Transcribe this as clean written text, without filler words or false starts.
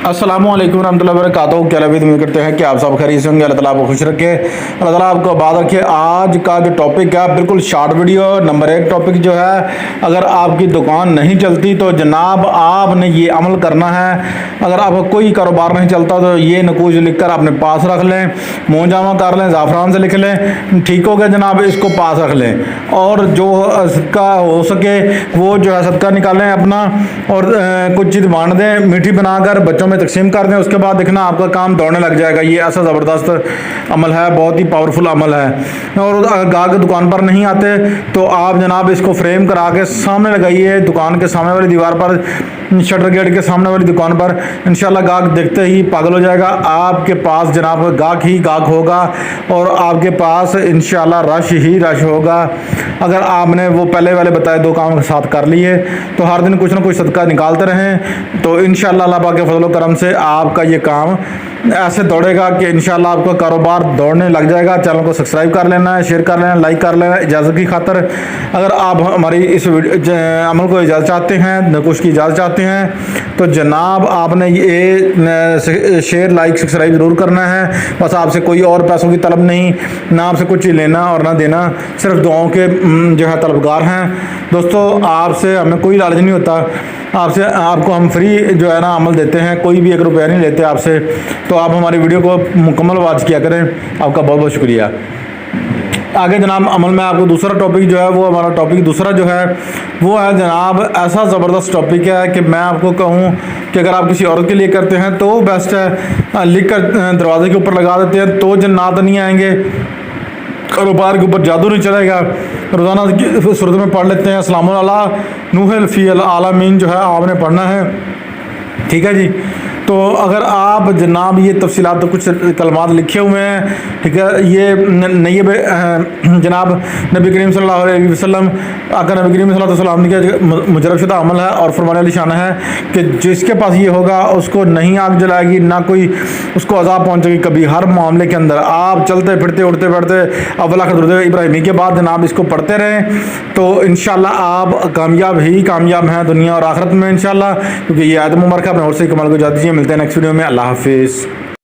अस्सलामुअलैकुम रहमतुल्लाहि व बरकातहू। क्या लबीद उम्मीद करते हैं कि आप सब खैरियत से होंगे। अल्लाह ताला आपको खुश रखे, अल्लाह ताला आपको आबाद रखे। आज का जो टॉपिक है बिल्कुल शॉर्ट वीडियो। नंबर 1 टॉपिक जो है, अगर आपकी दुकान नहीं चलती तो जनाब आपने ये अमल करना है। अगर आपका कोई कारोबार नहीं चलता तो ये नकूज लिख कर अपने पास रख लें, मुँह जामा कर लें, ज़ाफ़रान से लिख लें, ठीक हो गया जनाब, इसको पास रख लें। और जो सदका हो सके वो जो है सदका निकालें अपना, और कुछ चीज़ बांट दें, मीठी बनाकर बच्चों में तकसीम कर दें। उसके बाद देखना आपका काम दौड़ने लग जाएगा। ये ऐसा ज़बरदस्त अमल है, बहुत ही पावरफुल अमल है। और अगर गाहक दुकान पर नहीं आते तो आप जनाब इसको फ्रेम करा के सामने लगाइए, दुकान के सामने वाली दीवार पर, शटर गेट के सामने वाली दुकान पर। इंशाल्लाह गाहक देखते ही पागल हो जाएगा। आपके पास जनाब गाहक ही गाहक होगा और आपके पास इंशाल्लाह रश ही रश होगा। अगर आपने वो पहले वाले बताए 2 काम साथ कर लिए तो हर दिन कुछ ना कुछ सदका निकालते रहें तो इंशाल्लाह अल्लाह पाक के फजल करम से आपका ये काम ऐसे दौड़ेगा कि इंशाल्लाह आपका कारोबार दौड़ने लग जाएगा। चैनल को सब्सक्राइब कर लेना है, शेयर कर लेना, लाइक कर लेना इजाज़त की खातर। अगर आप हमारी इस अमल को इजाज़त चाहते हैं, नकुश की इजाज़त चाहते हैं तो जनाब आपने ये शेयर लाइक सब्सक्राइब ज़रूर करना है। बस आपसे कोई और पैसों की तलब नहीं, ना आपसे कुछ लेना और ना देना, सिर्फ दुआओं के जो है तलबगार हैं। दोस्तों आपसे हमें कोई लालच नहीं होता, आपको हम फ्री जो है ना अमल देते हैं, कोई भी 1 रुपया नहीं लेते आपसे। तो आप हमारी वीडियो को मुकम्मल वॉच किया करें। आपका बहुत बहुत शुक्रिया। आगे जनाब अमल में आपको दूसरा टॉपिक जो है, वो हमारा टॉपिक दूसरा जो है वो है जनाब ऐसा ज़बरदस्त टॉपिक है कि मैं आपको कहूँ कि अगर आप किसी औरत के लिए करते हैं तो बेस्ट है। लिख कर दरवाजे के ऊपर लगा देते हैं तो जन्नात नहीं आएंगे, कारोबार के ऊपर जादू नहीं चलेगा। रोज़ाना की सूरत में पढ़ लेते हैं अस्सलामु अला नूह फी आलमीन, जो है आपने पढ़ना है, ठीक है जी। तो अगर आप जनाब ये तफसीलात तो कुछ कलमात लिखे हुए हैं, ठीक है। ये नैब जनाब नबी करीम सल्लल्लाहु अलैहि वसल्लम आका नबी करीम सल्लल्लाहु अलैहि वसल्लम का मुजरब शुदा अमल है और फरमाने वाली शान है कि जिसके पास ये होगा उसको नहीं आग जलाएगी, ना कोई उसको अजाब पहुँचेगी कभी। हर मामले के अंदर आप चलते फिरते उठते बैठते अव्वल आखिर दुरूद इब्राहिमी के बाद जनाब इसको पढ़ते रहें तो इंशाल्लाह आप कामयाब ही कामयाब हैं दुनिया और आखिरत में इंशाल्लाह, क्योंकि ये आयत मुबारक है। अपने और से कमाल को जा दीजिए। मिलते हैं नेक्स्ट वीडियो में। अल्लाह हाफिज़।